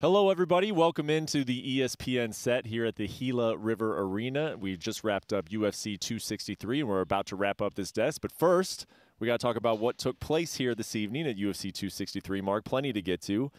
Hello, everybody. Welcome into the ESPN set here at the Gila River Arena. We just wrapped up UFC 263, and we're about to wrap up this desk. But first, we got to talk about what took place here this evening at UFC 263. Marc, plenty to get to.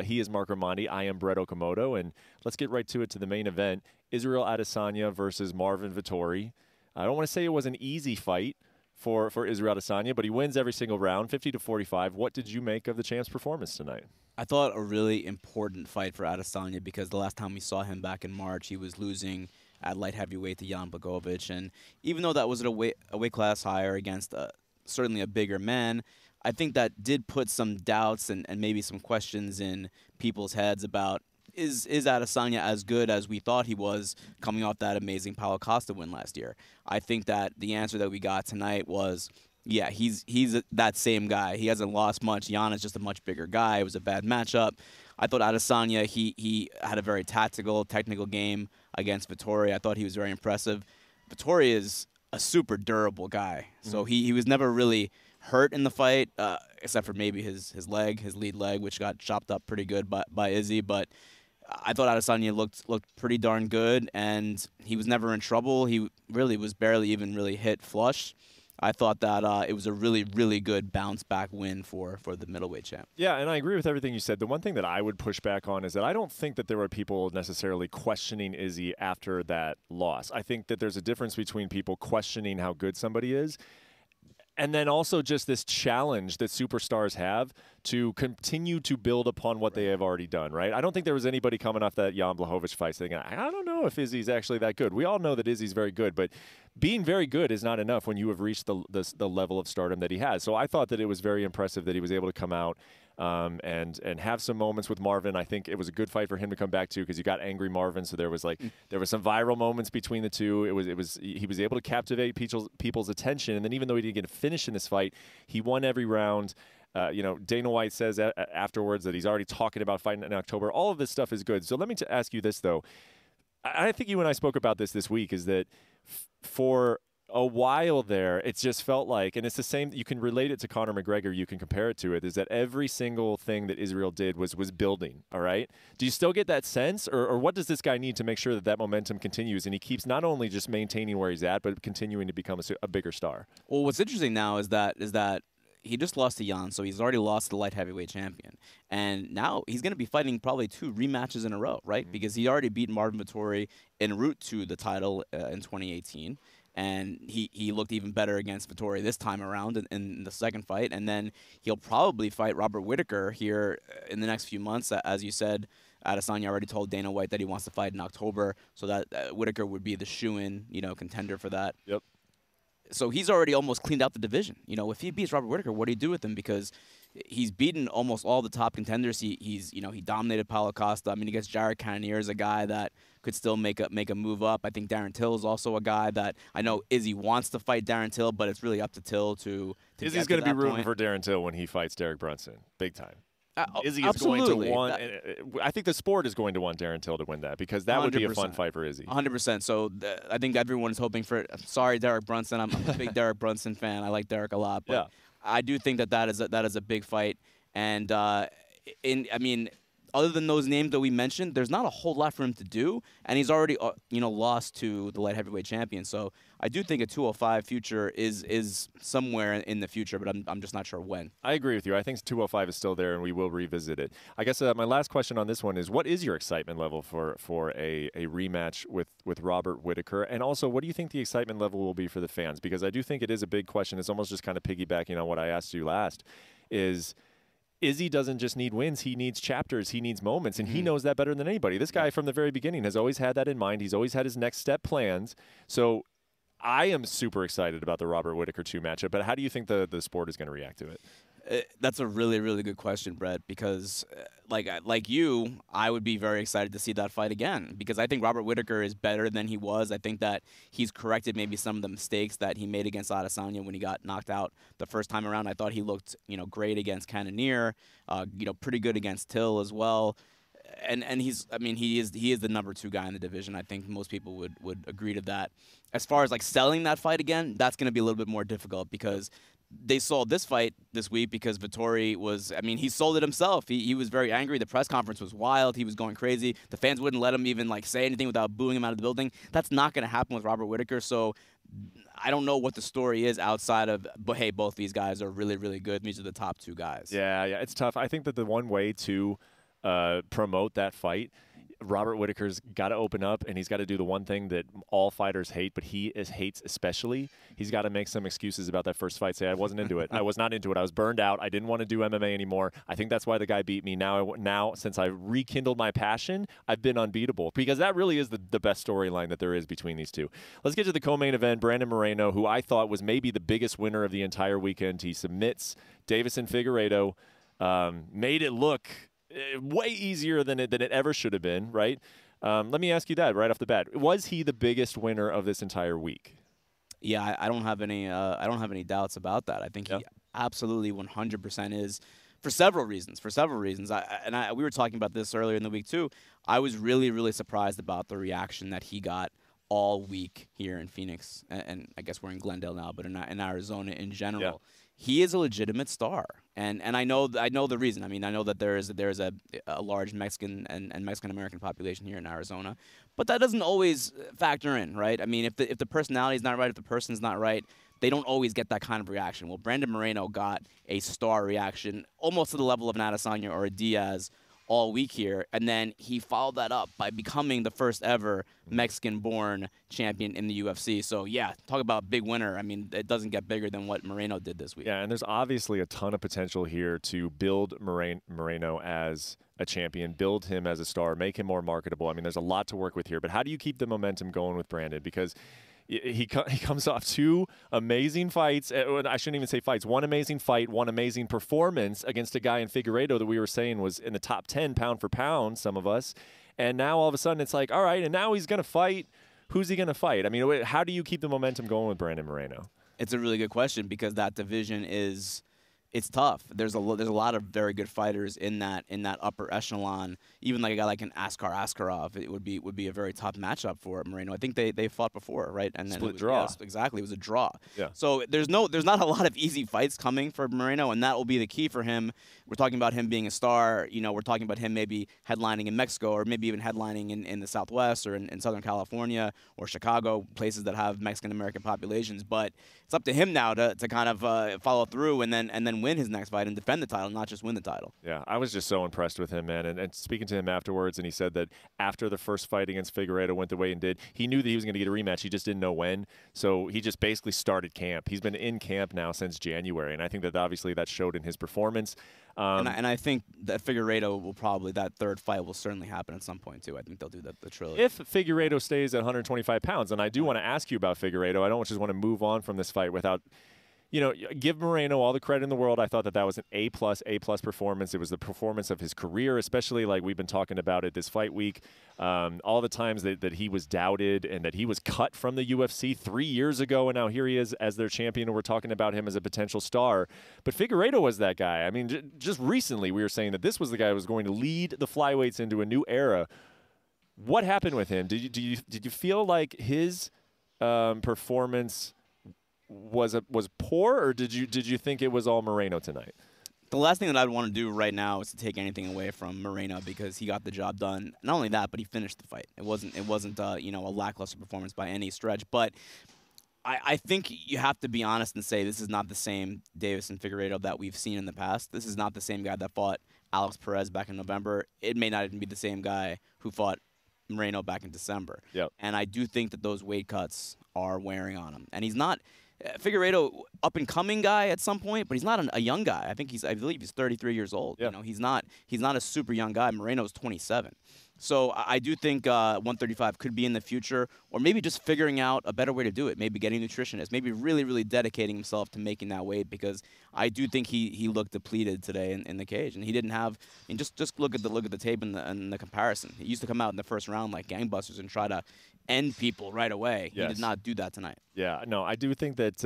He is Marc Raimondi. I am Brett Okamoto. And let's get right to it, to the main event. Israel Adesanya versus Marvin Vettori. I don't want to say it was an easy fight for Israel Adesanya, but he wins every single round, 50-45. What did you make of the champ's performance tonight? I thought a really important fight for Adesanya because the last time we saw him back in March, he was losing at light heavyweight to Jan Blachowicz. And even though that was a weight class higher against certainly a bigger man, I think that did put some doubts and maybe some questions in people's heads about is Adesanya as good as we thought he was coming off that amazing Paulo Costa win last year. I think that the answer that we got tonight was, yeah, he's that same guy. He hasn't lost much. Jan is just a much bigger guy. It was a bad matchup. I thought Adesanya, he had a very technical game against Vettori. I thought he was very impressive. Vettori is a super durable guy. So he was never really hurt in the fight, except for maybe his lead leg, which got chopped up pretty good by Izzy. But I thought Adesanya looked pretty darn good, and he was never in trouble. He really was barely even really hit flush. I thought that it was a really, really good bounce-back win for the middleweight champ. Yeah, and I agree with everything you said. The one thing that I would push back on is that I don't think that there were people necessarily questioning Izzy after that loss. I think that there's a difference between people questioning how good somebody is and then also just this challenge that superstars have to continue to build upon what they have already done, right? I don't think there was anybody coming off that Jan Blachowicz fight saying, I don't know if Izzy's actually that good. We all know that Izzy's very good, but being very good is not enough when you have reached the level of stardom that he has. So I thought that it was very impressive that he was able to come out and have some moments with Marvin. I think it was a good fight for him to come back to because you got angry Marvin. So there was some viral moments between the two. He was able to captivate people's attention. And then even though he didn't get a finish in this fight, he won every round. Dana White says afterwards that he's already talking about fighting in October. All of this stuff is good. So let me ask you this, though. I think you and I spoke about this week, is that for a while there, it just felt like, and it's the same, you can relate it to Conor McGregor, you can compare it to it, is that every single thing that Israel did was building, all right? Do you still get that sense, or what does this guy need to make sure that momentum continues and he keeps not only just maintaining where he's at, but continuing to become a bigger star? Well, what's interesting now is that he just lost to Jan, so he's already lost to the light heavyweight champion. And now he's going to be fighting probably 2 rematches in a row, right? Because he already beat Marvin Vettori en route to the title in 2018. And he looked even better against Vettori this time around in the second fight. And then he'll probably fight Robert Whittaker here in the next few months. As you said, Adesanya already told Dana White that he wants to fight in October, so that Whittaker would be the shoo-in, contender for that. Yep. So he's already almost cleaned out the division. If he beats Robert Whittaker, what do you do with him? Because he's beaten almost all the top contenders. He dominated Paulo Costa. I mean, against Jared Cannonier is a guy that could still make a move up. I think Darren Till is also a guy that I know Izzy wants to fight Darren Till, but it's really up to Till to Izzy's going to be rooting for Darren Till when he fights Derek Brunson, big time. Izzy is absolutely going to want. I think the sport is going to want Darren Till to win that because that would be a fun fight for Izzy. 100%. So I think everyone is hoping for it. I'm sorry, Derek Brunson. I'm a big Derek Brunson fan. I like Derek a lot, but yeah. I do think that is a big fight. And other than those names that we mentioned, there's not a whole lot for him to do, and he's already lost to the light heavyweight champion. So I do think a 205 future is somewhere in the future, but I'm just not sure when. I agree with you. I think 205 is still there, and we will revisit it. I guess my last question on this one is, what is your excitement level for a rematch with Robert Whittaker? And also, what do you think the excitement level will be for the fans? Because I do think it is a big question. It's almost just kind of piggybacking on what I asked you last, is Izzy doesn't just need wins. He needs chapters. He needs moments, and he knows that better than anybody. This guy from the very beginning has always had that in mind. He's always had his next step plans. So I am super excited about the Robert Whittaker 2 matchup, but how do you think the sport is going to react to it? That's a really, really good question, Brett, because like you, I would be very excited to see that fight again because I think Robert Whittaker is better than he was. I think that he's corrected maybe some of the mistakes that he made against Adesanya when he got knocked out the first time around. I thought he looked, great against Cannonier, pretty good against Till as well. And he is the number 2 guy in the division. I think most people would agree to that. As far as selling that fight again, that's going to be a little bit more difficult because they sold this fight this week because Vettori was, I mean, he sold it himself. He was very angry. The press conference was wild. He was going crazy. The fans wouldn't let him even like say anything without booing him out of the building. That's not going to happen with Robert Whittaker. So I don't know what the story is outside of, but hey, both these guys are really, really good. These are the top two guys. Yeah, it's tough. I think that the one way to promote that fight, Robert Whittaker's got to open up, and he's got to do the one thing that all fighters hate, but he hates especially. He's got to make some excuses about that first fight. Say, I wasn't into it. I was not into it. I was burned out. I didn't want to do MMA anymore. I think that's why the guy beat me. Now, since I rekindled my passion, I've been unbeatable, because that really is the best storyline that there is between these two. Let's get to the co-main event. Brandon Moreno, who I thought was maybe the biggest winner of the entire weekend. He submits Deiveson Figueiredo, made it look way easier than it ever should have been, right? Let me ask you that right off the bat. Was he the biggest winner of this entire week? Yeah, I don't have any doubts about that. I think he absolutely 100% is, for several reasons. We were talking about this earlier in the week too. I was really, really surprised about the reaction that he got all week here in Phoenix, and I guess we're in Glendale now, but in Arizona in general. Yeah. He is a legitimate star, and I know the reason. I mean, I know that there is a large Mexican and Mexican American population here in Arizona, but that doesn't always factor in, right? I mean, if the personality is not right, if the person's not right, they don't always get that kind of reaction. Well, Brandon Moreno got a star reaction, almost to the level of an Adesanya or a Diaz all week here, and then he followed that up by becoming the first ever Mexican-born champion in the UFC. So, yeah, talk about big winner. I mean, it doesn't get bigger than what Moreno did this week. Yeah, and there's obviously a ton of potential here to build Moreno as a champion, build him as a star, make him more marketable. I mean, there's a lot to work with here, but how do you keep the momentum going with Brandon? Because he comes off two amazing fights. I shouldn't even say fights. One amazing fight, one amazing performance against a guy in Figueiredo that we were saying was in the top 10 pound for pound, some of us. And now all of a sudden it's like, all right, and now he's going to fight. Who's he going to fight? I mean, how do you keep the momentum going with Brandon Moreno? It's a really good question, because that division it's tough. There's a lot of very good fighters in that upper echelon. Even like a guy like an Askar Askarov, it would be a very tough matchup for Moreno. I think they fought before, right? And then split draw. Yes, exactly, it was a draw. Yeah. So there's not a lot of easy fights coming for Moreno, and that will be the key for him. We're talking about him being a star. You know, we're talking about him maybe headlining in Mexico, or maybe even headlining in the Southwest or in Southern California or Chicago, places that have Mexican American populations. But it's up to him now to kind of follow through and then win his next fight and defend the title, not just win the title. Yeah, I was just so impressed with him, man. And speaking to him afterwards, and he said that after the first fight against Figueiredo went the way and did, he knew that he was going to get a rematch. He just didn't know when. So he just basically started camp. He's been in camp now since January, and I think that obviously that showed in his performance. And I think that Figueiredo will probably, that third fight will certainly happen at some point too. I think they'll do the trilogy. If Figueiredo stays at 125 pounds, and I do want to ask you about Figueiredo, I don't just want to move on from this fight without, give Moreno all the credit in the world. I thought that was an A+ performance. It was the performance of his career, especially like we've been talking about it this fight week. All the times that he was doubted and that he was cut from the UFC 3 years ago, and now here he is as their champion, and we're talking about him as a potential star. But Figueiredo was that guy. I mean, just recently we were saying that this was the guy who was going to lead the flyweights into a new era. What happened with him? Did you feel like his performance was poor, or did you think it was all Moreno tonight? The last thing that I'd want to do right now is to take anything away from Moreno, because he got the job done. Not only that, but he finished the fight. It wasn't a lackluster performance by any stretch. But I think you have to be honest and say this is not the same Deiveson Figueiredo that we've seen in the past. This is not the same guy that fought Alex Perez back in November. It may not even be the same guy who fought Moreno back in December. Yep. And I do think that those weight cuts are wearing on him. And he's not Figueiredo, up-and-coming guy at some point, but he's not a young guy. I believe he's 33 years old. Yeah. He's not a super young guy. Moreno's 27. So I do think 135 could be in the future, or maybe just figuring out a better way to do it. Maybe getting a nutritionist. Maybe really, really dedicating himself to making that weight, because I do think he looked depleted today in the cage, and he didn't have. I mean, just look at the tape and the comparison. He used to come out in the first round like gangbusters and try to end people right away. Yes. He did not do that tonight. Yeah, no, I do think that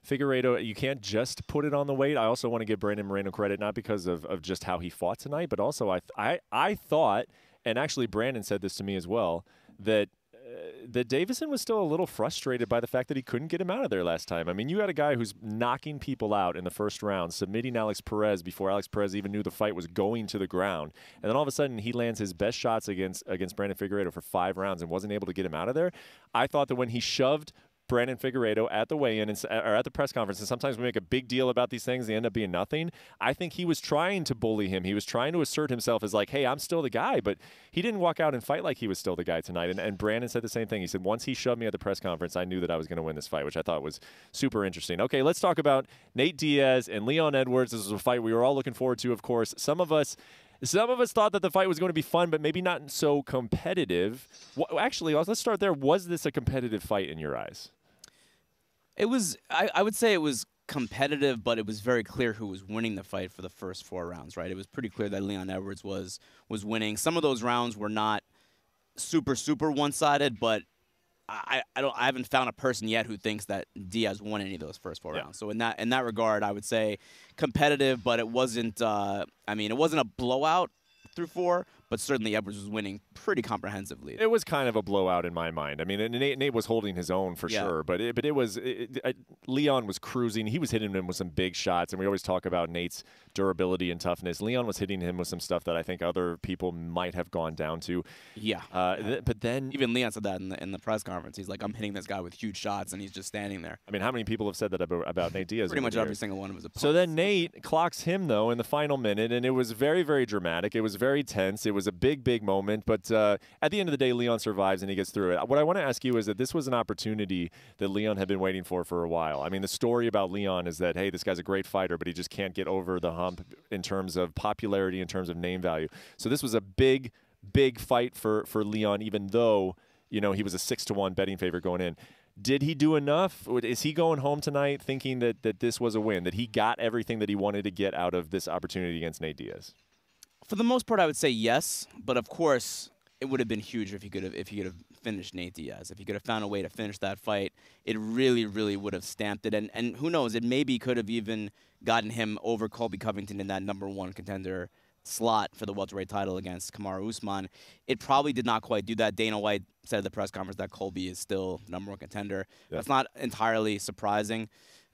Figueiredo, you can't just put it on the weight. I also want to give Brandon Moreno credit, not because of just how he fought tonight, but also I thought, and actually Brandon said this to me as well, that that Deiveson was still a little frustrated by the fact that he couldn't get him out of there last time. I mean, you had a guy who's knocking people out in the first round, submitting Alex Perez before Alex Perez even knew the fight was going to the ground. And then all of a sudden, he lands his best shots against Brandon Figueiredo for 5 rounds and wasn't able to get him out of there. I thought that when he shoved Brandon Figueiredo at the weigh-in or at the press conference, and sometimes we make a big deal about these things, they end up being nothing. I think he was trying to bully him. He was trying to assert himself as like, hey, I'm still the guy, but he didn't walk out and fight like he was still the guy tonight. And Brandon said the same thing. He said, once he shoved me at the press conference, I knew that I was going to win this fight, which I thought was super interesting. Okay, let's talk about Nate Diaz and Leon Edwards. This was a fight we were all looking forward to, of course. Some of us thought that the fight was going to be fun, but maybe not so competitive. Actually, let's start there. Was this a competitive fight in your eyes? It was, I would say it was competitive, but it was very clear who was winning the fight for the first 4 rounds, right? It was pretty clear that Leon Edwards was winning. Some of those rounds were not super one-sided, but I haven't found a person yet who thinks that Diaz won any of those first 4 rounds. So in that regard, I would say competitive, but it wasn't it wasn't a blowout through 4, but certainly Edwards was winning pretty comprehensively. It was kind of a blowout in my mind. I mean, Nate was holding his own for sure, but Leon was cruising. He was hitting him with some big shots, and we always talk about Nate's durability and toughness. Leon was hitting him with some stuff that I think other people might have gone down to. Yeah. But then even Leon said that in the press conference. He's like, I'm hitting this guy with huge shots, and he's just standing there. I mean, how many people have said that about Nate Diaz? Pretty much every single one of his opponents. So then Nate clocks him, though, in the final minute, and it was very, very dramatic. It was very tense. It was a big moment. But at the end of the day, Leon survives and he gets through it. What I want to ask you is that this was an opportunity that Leon had been waiting for a while. I mean, the story about Leon is that, hey, this guy's a great fighter, but he just can't get over the hump in terms of popularity, in terms of name value. So this was a big fight for Leon, even though, he was a 6-1 betting favorite going in. Did he do enough? Is he going home tonight thinking that this was a win, that he got everything that he wanted to get out of this opportunity against Nate Diaz? For the most part, I would say yes, but of course, it would have been huge if he could have finished Nate Diaz. If he could have found a way to finish that fight, it really would have stamped it. And who knows, it maybe could have even gotten him over Colby Covington in that #1 contender slot for the welterweight title against Kamaru Usman. It probably did not quite do that. Dana White said at the press conference that Colby is still #1 contender. Yeah. That's not entirely surprising.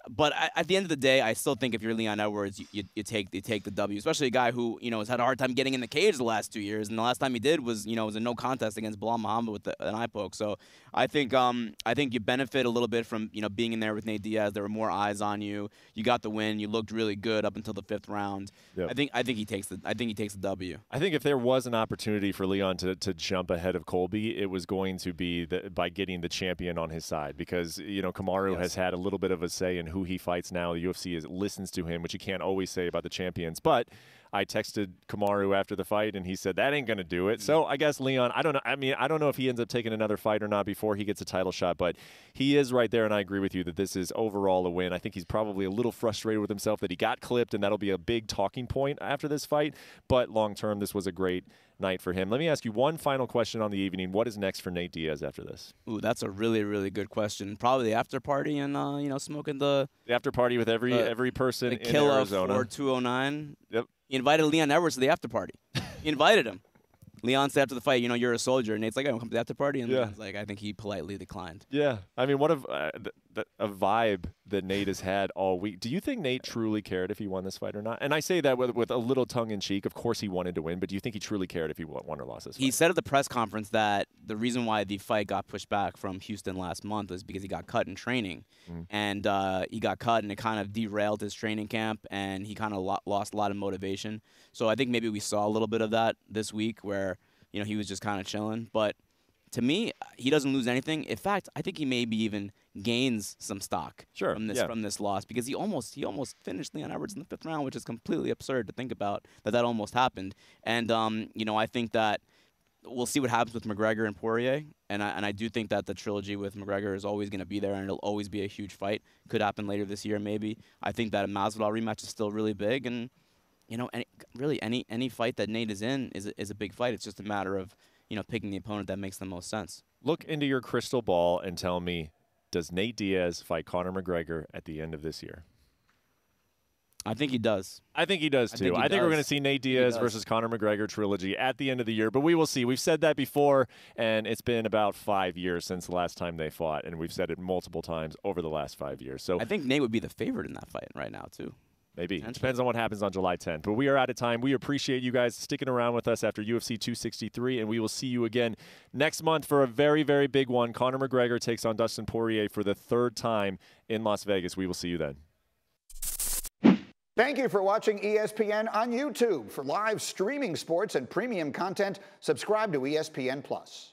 But at the end of the day, I still think if you're Leon Edwards, you take the W, especially a guy who has had a hard time getting in the cage the last 2 years, and the last time he did was was a no contest against Bilal Muhammad with an eye poke. So I think you benefit a little bit from being in there with Nate Diaz. There were more eyes on you. You got the win. You looked really good up until the 5th round. Yep. I think he takes the W. I think if there was an opportunity for Leon to jump ahead of Colby, it was going to be by getting the champion on his side, because Kamaru has had a little bit of a say in who he fights now. The UFC listens to him, which you can't always say about the champions. But I texted Kamaru after the fight, and he said that ain't going to do it. So I guess Leon, I don't know. I mean, I don't know if he ends up taking another fight or not before he gets a title shot, but he is right there, and I agree with you that this is overall a win. I think he's probably a little frustrated with himself that he got clipped, and that'll be a big talking point after this fight. But long term, this was a great night for him. Let me ask you one final question on the evening. What is next for Nate Diaz after this? Ooh, that's a really good question. Probably the after party and smoking the after party with every person in Arizona. For 209. Yep. He invited Leon Edwards to the after party. He invited him. Leon said after the fight, you're a soldier. And Nate's like, I don't come to the after party. And Leon's like, I think he politely declined. Yeah. I mean, what a vibe that Nate has had all week. Do you think Nate truly cared if he won this fight or not? And I say that with a little tongue-in-cheek. Of course he wanted to win, but do you think he truly cared if he won or lost this fight? He said at the press conference that the reason why the fight got pushed back from Houston last month is because he got cut in training. And he got cut, and it kind of derailed his training camp, and he kind of lost a lot of motivation. So I think maybe we saw a little bit of that this week where he was just kind of chilling. But to me, he doesn't lose anything. In fact, I think he maybe even gains some stock from this loss, because he almost finished Leon Edwards in the 5th round, which is completely absurd to think about that almost happened. And I think that we'll see what happens with McGregor and Poirier, and I do think that the trilogy with McGregor is always going to be there, and it'll always be a huge fight. Could happen later this year, maybe. I think that a Masvidal rematch is still really big, and any fight that Nate is in is a big fight. It's just a matter of picking the opponent that makes the most sense. Look into your crystal ball and tell me, does Nate Diaz fight Conor McGregor at the end of this year? I think he does. I think he does, too. I think we're going to see Nate Diaz versus Conor McGregor trilogy at the end of the year, but we will see. We've said that before, and it's been about 5 years since the last time they fought, and we've said it multiple times over the last 5 years. So I think Nate would be the favorite in that fight right now, too. Maybe. It depends on what happens on July 10th. But we are out of time. We appreciate you guys sticking around with us after UFC 263, and we will see you again next month for a very, very big one. Conor McGregor takes on Dustin Poirier for the 3rd time in Las Vegas. We will see you then. Thank you for watching ESPN on YouTube. For live streaming sports and premium content, subscribe to ESPN+.